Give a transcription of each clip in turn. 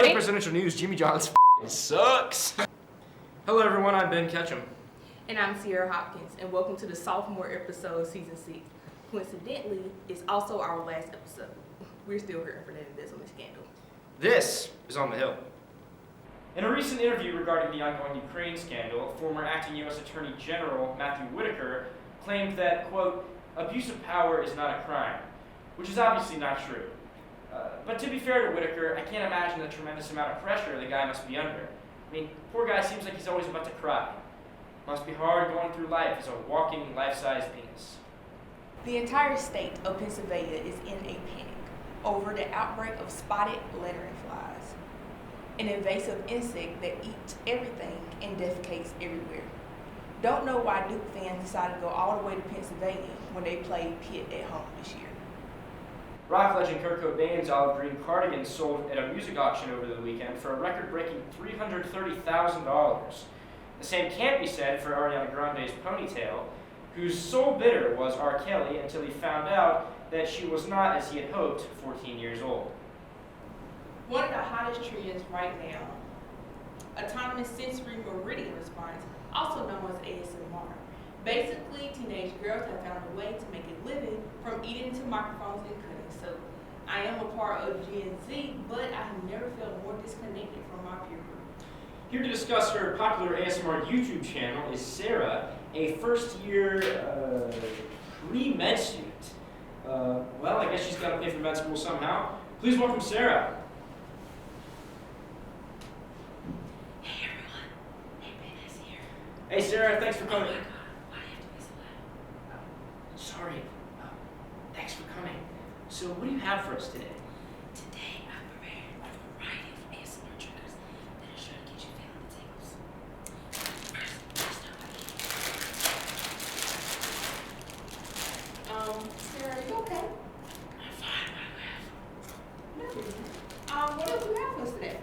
Daily Presidential News, Jimmy John's sucks. Hello everyone, I'm Ben Ketchum. And I'm Cierra Hopkins, and welcome to the sophomore episode of season 6. Coincidentally, it's also our last episode. We're still here for that embezzlement scandal. This is On the Hill. In a recent interview regarding the ongoing Ukraine scandal, former acting U.S. Attorney General Matthew Whitaker claimed that, quote, abuse of power is not a crime, which is obviously not true. But to be fair to Whitaker, I can't imagine the tremendous amount of pressure the guy must be under. I mean, poor guy seems like he's always about to cry. Must be hard going through life as a walking, life-size penis. The entire state of Pennsylvania is in a panic over the outbreak of spotted lettering flies, an invasive insect that eats everything and defecates everywhere. Don't know why Duke fans decided to go all the way to Pennsylvania when they played Pitt at home this year. Rock legend Kurt Cobain's olive green cardigan sold at a music auction over the weekend for a record-breaking $330,000. The same can't be said for Ariana Grande's ponytail, whose sole bidder was R. Kelly until he found out that she was not, as he had hoped, 14 years old. One of the hottest trends right now, autonomous sensory meridian response, also known as ASMR. Basically, teenage girls have found a way to make a living from eating to microphones and cutting soap. I am a part of Gen Z, but I have never felt more disconnected from my peer group. Here to discuss her popular ASMR YouTube channel is Sarah, a first-year pre-med student. Well, I guess she's got to pay for med school somehow. Please welcome Sarah. Hey everyone, hey Ben is here. Hey Sarah, thanks for coming. Oh my God, why do you have to be so loud? Sorry. Thanks for coming. So what do you have for us today? Today I've prepared a variety of ASMR triggers that are sure to get you feeling the tingles. First up, Sarah, are you okay? I'm fine, my love. No. What else do you have for us today?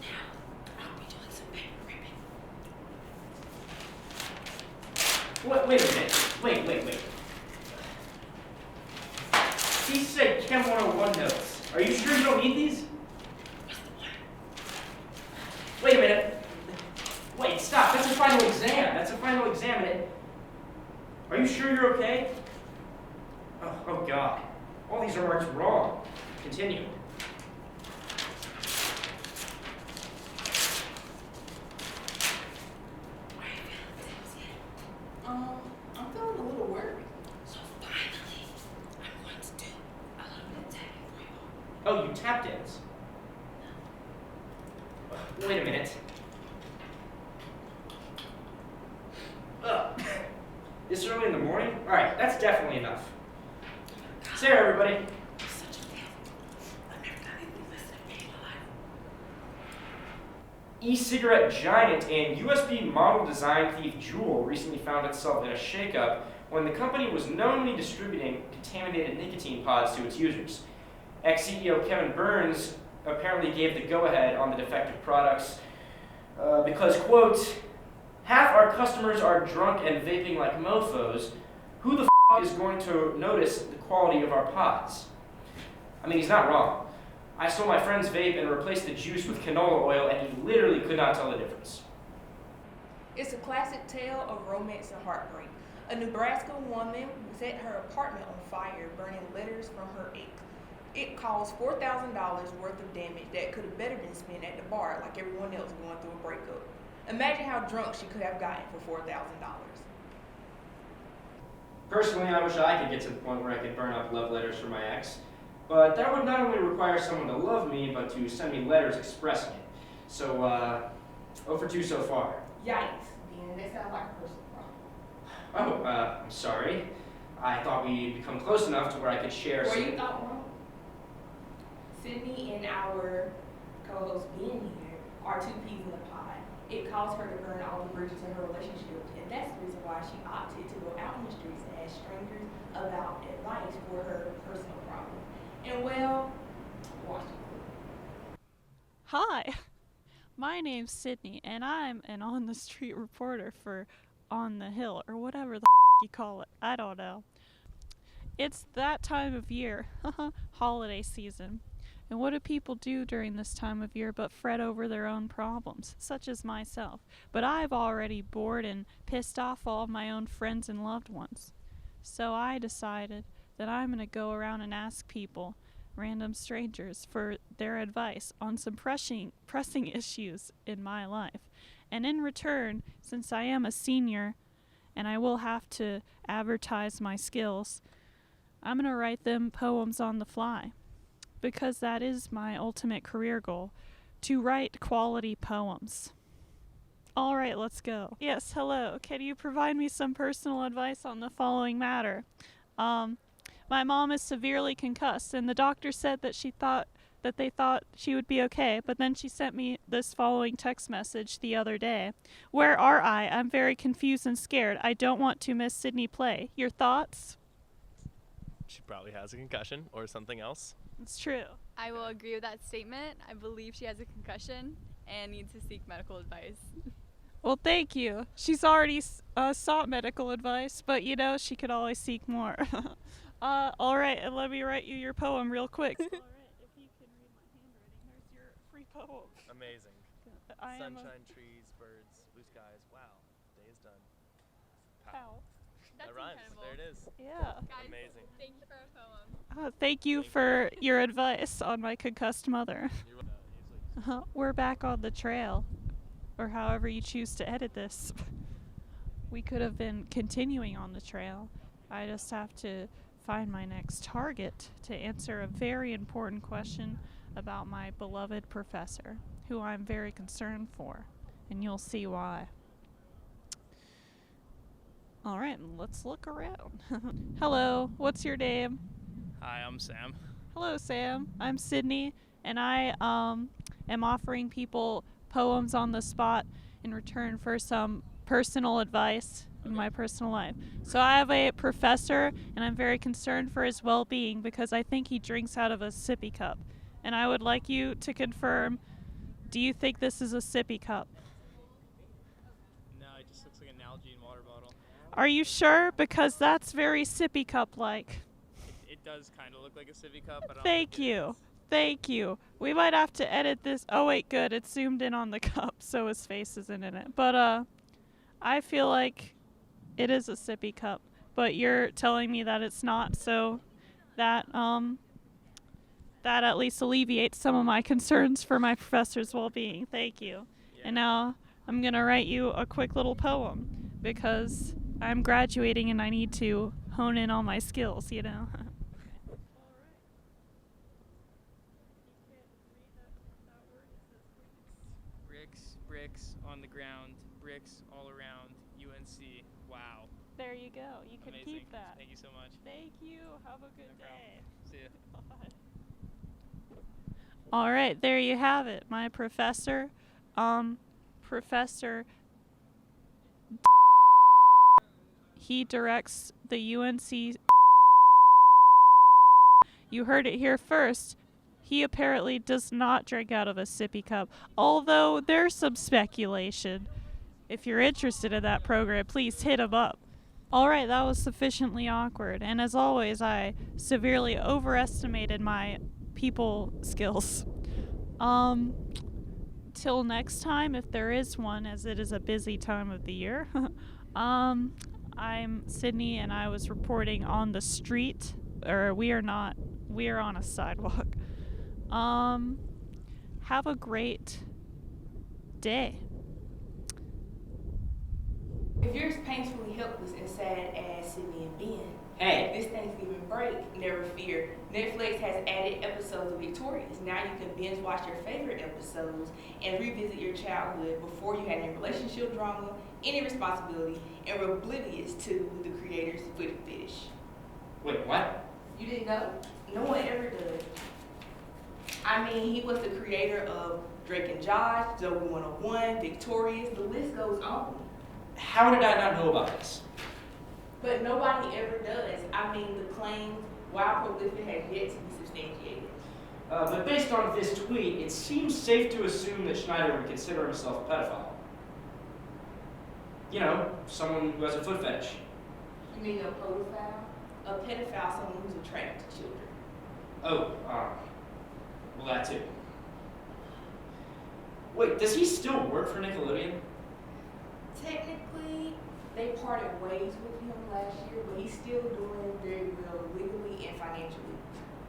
Now, I'll be doing some paper ripping. Wait a minute. Wait. These say Chem 101 notes. Are you sure you don't need these? What's the one? Wait a minute. Wait, stop. That's a final exam. Are you sure you're okay? Oh God. All these remarks wrong. Continue. Are you feeling the tingles yet? I'm feeling a little worried. So finally, I'm going to do a little bit of tapping for you all. Oh, you tap dance. Wait a minute. This early in the morning? Alright, that's definitely enough. Sarah, everybody. Such a feeling. I've never done anything less than being alive. E-cigarette giant and USB model design thief Juul recently found itself in a shakeup when the company was knowingly distributing contaminated nicotine pods to its users. Ex-CEO Kevin Burns apparently gave the go-ahead on the defective products because, quote, half our customers are drunk and vaping like mofos. Who the is going to notice the quality of our pods? I mean, he's not wrong. I stole my friend's vape and replaced the juice with canola oil, and he literally could not tell the difference. It's a classic tale of romance and heartbreak. A Nebraska woman set her apartment on fire, burning letters from her ex. It caused $4,000 worth of damage that could have better been spent at the bar like everyone else going through a breakup. Imagine how drunk she could have gotten for $4,000. Personally, I wish I could get to the point where I could burn up love letters for my ex, but that would not only require someone to love me, but to send me letters expressing it. So, 0 for 2 so far. Yikes, Ben, that sounds like a personal problem. Oh, I'm sorry. I thought we'd become close enough to where I could share Where some... you thought wrong? Sydney and our co-host Ben here are two peas in a pod. It caused her to burn all the bridges in her relationship, and that's the reason why she opted to go out in the streets and ask strangers about advice for her personal problem. And well, watch it. Hi, my name's Sydney, and I'm an on-the-street reporter for On the Hill, or whatever the you call it. I don't know. It's that time of year, holiday season, And what do people do during this time of year but fret over their own problems, such as myself? But I've already bored and pissed off all of my own friends and loved ones. So I decided that I'm going to go around and ask people, random strangers, for their advice on some pressing issues in my life. And in return, since I am a senior and I will have to advertise my skills, I'm going to write them poems on the fly. Because that is my ultimate career goal, to write quality poems. All right, let's go. Yes, hello. Can you provide me some personal advice on the following matter? My mom is severely concussed, and the doctor said that they thought she would be okay, but then she sent me this following text message the other day. Where are I? I'm very confused and scared. I don't want to miss Sydney play. Your thoughts? She probably has a concussion or something else. It's true. I will agree with that statement. I believe she has a concussion and needs to seek medical advice. Well, thank you. She's already sought medical advice, but she could always seek more. All right, and let me write you your poem real quick. All right, if you can read my handwriting, there's your free poem. Amazing. Sunshine, trees, birds, blue skies. Wow, day is done. Pow. That's That rhymes. incredible. There it is. Yeah. Guys, Amazing. thank you for a poem. Thank you for your advice on my concussed mother. Usually. We're back on the trail, or however you choose to edit this. We could have been continuing on the trail. I just have to find my next target to answer a very important question about my beloved professor, who I'm very concerned for, and you'll see why. All right, let's look around. Hello, what's your name? Hi, I'm Sam. Hello, Sam. I'm Sydney, and I am offering people poems on the spot in return for some personal advice in my personal life. So I have a professor, and I'm very concerned for his well-being because I think he drinks out of a sippy cup. And I would like you to confirm, do you think this is a sippy cup? No, it just looks like an Nalgene water bottle. Are you sure? Because that's very sippy cup-like. It does kind of look like a sippy cup, but I don't Thank think it you. is. Thank you. We might have to edit this. Oh, wait, good. It's zoomed in on the cup, so his face isn't in it. But, I feel like it is a sippy cup, but you're telling me that it's not, so that at least alleviates some of my concerns for my professor's well-being. Thank you. Yeah. And now I'm going to write you a quick little poem because I'm graduating and I need to hone in on my skills, Bricks on the ground, bricks all around, UNC. Wow. There you go. You can Amazing. keep that. Thank you so much. Thank you. Have a good No day. problem. See ya. All right, there you have it. My professor, Professor. He directs the UNC. You heard it here first. He apparently does not drink out of a sippy cup, although there's some speculation. If you're interested in that program, please hit him up. All right, that was sufficiently awkward, and as always, I severely overestimated my people skills. Till next time, if there is one, as it is a busy time of the year. I'm Sydney, and I was reporting on the street, or we are not, we are on a sidewalk. Have a great day. If you're as painfully helpless and sad as Sydney and Ben, Hey. this Thanksgiving break, never fear. Netflix has added episodes of Victorious. Now you can binge watch your favorite episodes and revisit your childhood before you had any relationship drama, any responsibility, and were oblivious to the creator's foot fetish. Wait, what? You didn't know? No one ever does. I mean, he was the creator of Drake and Josh, Zoe 101, Victorious, the list goes on. How did I not know about this? But nobody ever does. I mean, the claims, while prolific, has yet to be substantiated. But based on this tweet, it seems safe to assume that Schneider would consider himself a pedophile. You know, someone who has a foot fetish. You mean a pedophile? A pedophile, someone who's attracted to children. Oh, Well, that too. Wait, does he still work for Nickelodeon? Technically, they parted ways with him last year, but he's still doing very well legally and financially.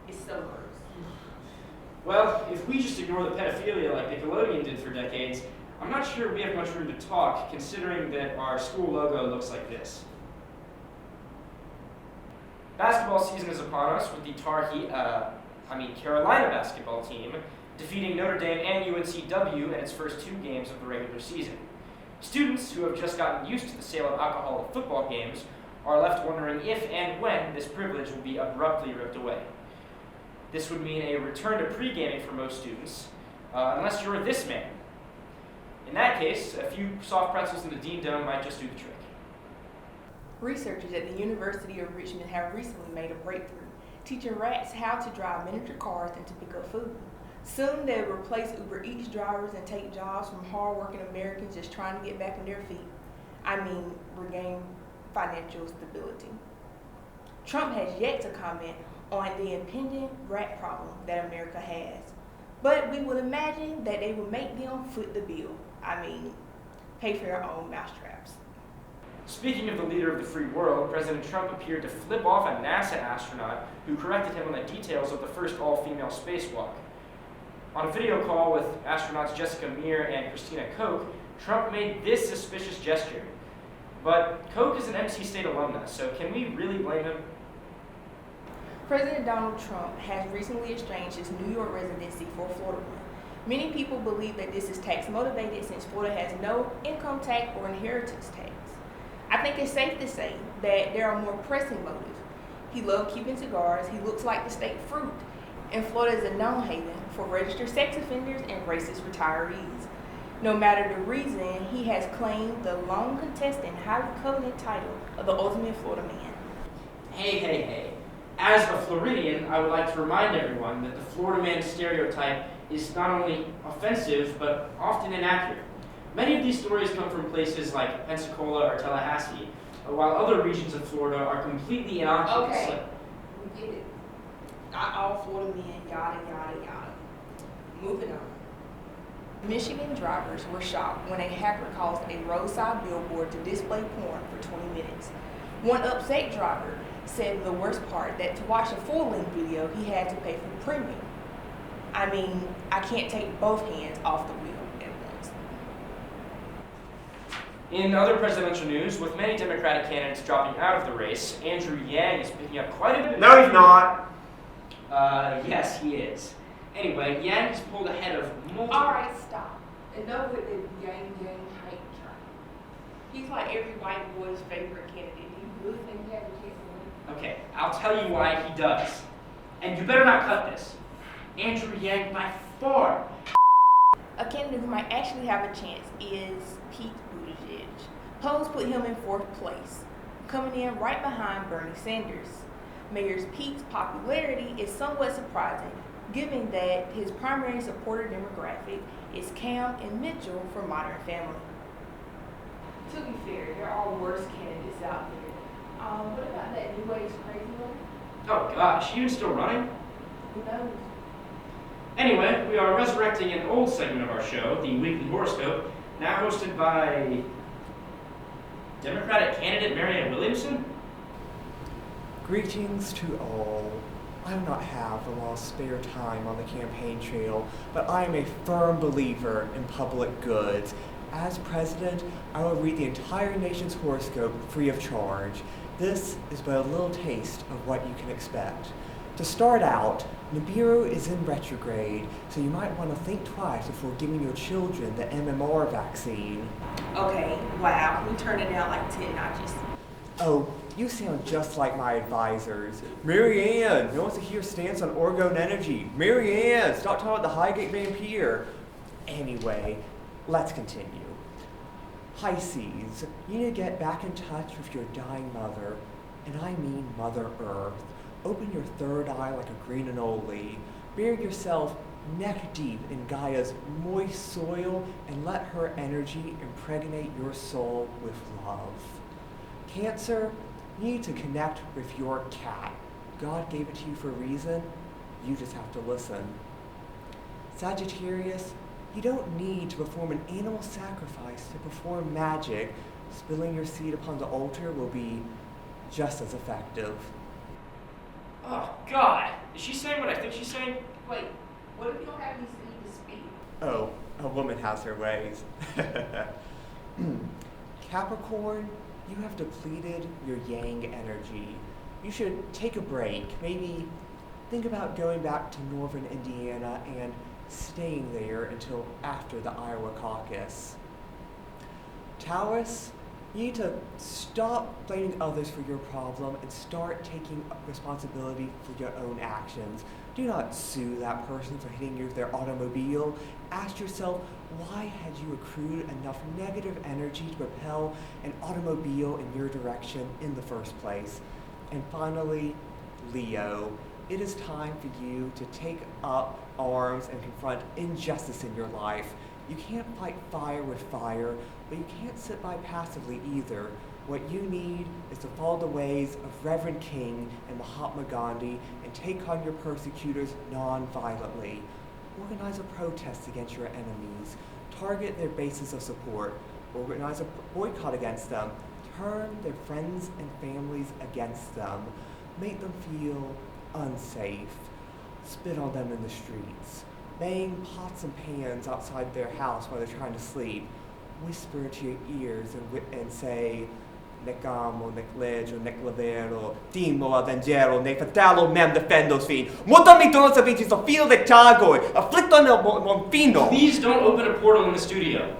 It still works. Well, if we just ignore the pedophilia like Nickelodeon did for decades, I'm not sure we have much room to talk, considering that our school logo looks like this. Basketball season is upon us with the Carolina basketball team defeating Notre Dame and UNCW in its first 2 games of the regular season. Students who have just gotten used to the sale of alcohol at football games are left wondering if and when this privilege will be abruptly ripped away. This would mean a return to pre-gaming for most students, unless you're this man. In that case, a few soft pretzels in the Dean Dome might just do the trick. Researchers at the University of Richmond have recently made a breakthrough, teaching rats how to drive miniature cars and to pick up food. Soon they'll replace Uber Eats drivers and take jobs from hard-working Americans just trying to get back on their feet. Regain financial stability. Trump has yet to comment on the impending rat problem that America has, but we would imagine that they will make them foot the bill. Pay for their own mousetraps. Speaking of the leader of the free world, President Trump appeared to flip off a NASA astronaut who corrected him on the details of the first all-female spacewalk. On a video call with astronauts Jessica Meir and Christina Koch, Trump made this suspicious gesture. But Koch is an NC State alumna, so can we really blame him? President Donald Trump has recently exchanged his New York residency for a Florida one. Many people believe that this is tax motivated since Florida has no income tax or inheritance tax. I think it's safe to say that there are more pressing motives. He loves keeping cigars, he looks like the state fruit, and Florida is a known haven for registered sex offenders and racist retirees. No matter the reason, he has claimed the long contested and highly coveted title of the ultimate Florida man. Hey. As a Floridian, I would like to remind everyone that the Florida man stereotype is not only offensive, but often inaccurate. Many of these stories come from places like Pensacola or Tallahassee, while other regions of Florida are completely innocuous. Okay, we get it. Not all Florida men, yada, yada, yada. Moving on. Michigan drivers were shocked when a hacker caused a roadside billboard to display porn for 20 minutes. One upset driver said the worst part, that to watch a full-length video, he had to pay for the premium. I can't take both hands off the wheel at once. In other presidential news, with many Democratic candidates dropping out of the race, Andrew Yang is picking up quite a bit. No, he's not. Yes, he is. Anyway, Yang has pulled ahead of multiple... Alright, stop. Enough with the gang hype train. He's like every white boy's favorite candidate. Do you really think he has a chance to win? Okay, I'll tell you why he does. And you better not cut this. Andrew Yang, by far. A candidate who might actually have a chance is Pete Buttigieg. Polls put him in 4th place, coming in right behind Bernie Sanders. Mayor Pete's popularity is somewhat surprising, given that his primary supporter demographic is Cam and Mitchell from Modern Family. To be fair, there are worse candidates out there. What about that new age crazy one? Oh gosh, even still running? Who knows? Anyway, we are resurrecting an old segment of our show, the Weekly Horoscope, now hosted by Democratic candidate Marianne Williamson. Greetings to all. I do not have a lot of spare time on the campaign trail, but I am a firm believer in public goods. As president, I will read the entire nation's horoscope free of charge. This is but a little taste of what you can expect. To start out, Nibiru is in retrograde, so you might want to think twice before giving your children the MMR vaccine. Okay, wow, we turned it down like 10 notches. Oh, you sound just like my advisors. Marianne, no one's to hear stance on orgone energy. Marianne, stop talking about the Highgate vampire. Anyway, let's continue. Pisces, you need to get back in touch with your dying mother, and I mean Mother Earth. Open your third eye like a green anole. Bury yourself neck deep in Gaia's moist soil and let her energy impregnate your soul with love. Cancer, you need to connect with your cat. God gave it to you for a reason. You just have to listen. Sagittarius, you don't need to perform an animal sacrifice to perform magic. Spilling your seed upon the altar will be just as effective. Oh, God. Is she saying what I think she's saying? Wait, what if you don't have any seed to speak? Oh, a woman has her ways. Capricorn, you have depleted your yang energy. You should take a break. Maybe think about going back to northern Indiana and staying there until after the Iowa caucus. Taurus, you need to stop blaming others for your problem and start taking responsibility for your own actions. Do not sue that person for hitting you with their automobile. Ask yourself, why had you accrued enough negative energy to propel an automobile in your direction in the first place? And finally, Leo, it is time for you to take up arms and confront injustice in your life. You can't fight fire with fire, but you can't sit by passively either. What you need is to follow the ways of Reverend King and Mahatma Gandhi and take on your persecutors non-violently. Organize a protest against your enemies. Target their bases of support. Organize a boycott against them. Turn their friends and families against them. Make them feel unsafe. Spit on them in the streets. Bang pots and pans outside their house while they're trying to sleep. Whisper into your ears and say, "Nec amo, nec legio, nec lavero, timo avengero, nec fatalo mem defendos fin. Muta mi donos avicis o filo de tagoi, afflicto nel monfino." Please don't open a portal in the studio.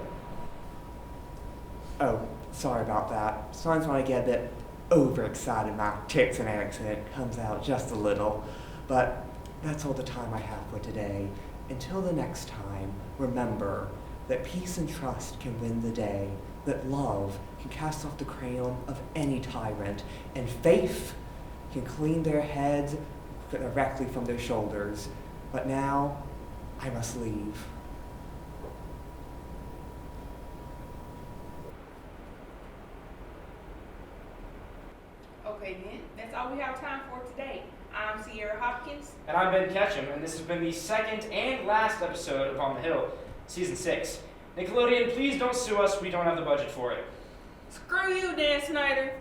Oh, sorry about that. Sometimes when I get a bit overexcited, my Texan accent comes out just a little. But that's all the time I have for today. Until the next time, remember that peace and trust can win the day, that love can cast off the crown of any tyrant, and faith can clean their heads directly from their shoulders. But now, I must leave. Okay then, that's all we have time for today. I'm Cierra Hopkins. And I'm Ben Ketchum, and this has been the second and last episode of On the Hill, Season 6. Nickelodeon, please don't sue us. We don't have the budget for it. Screw you, Dan Schneider.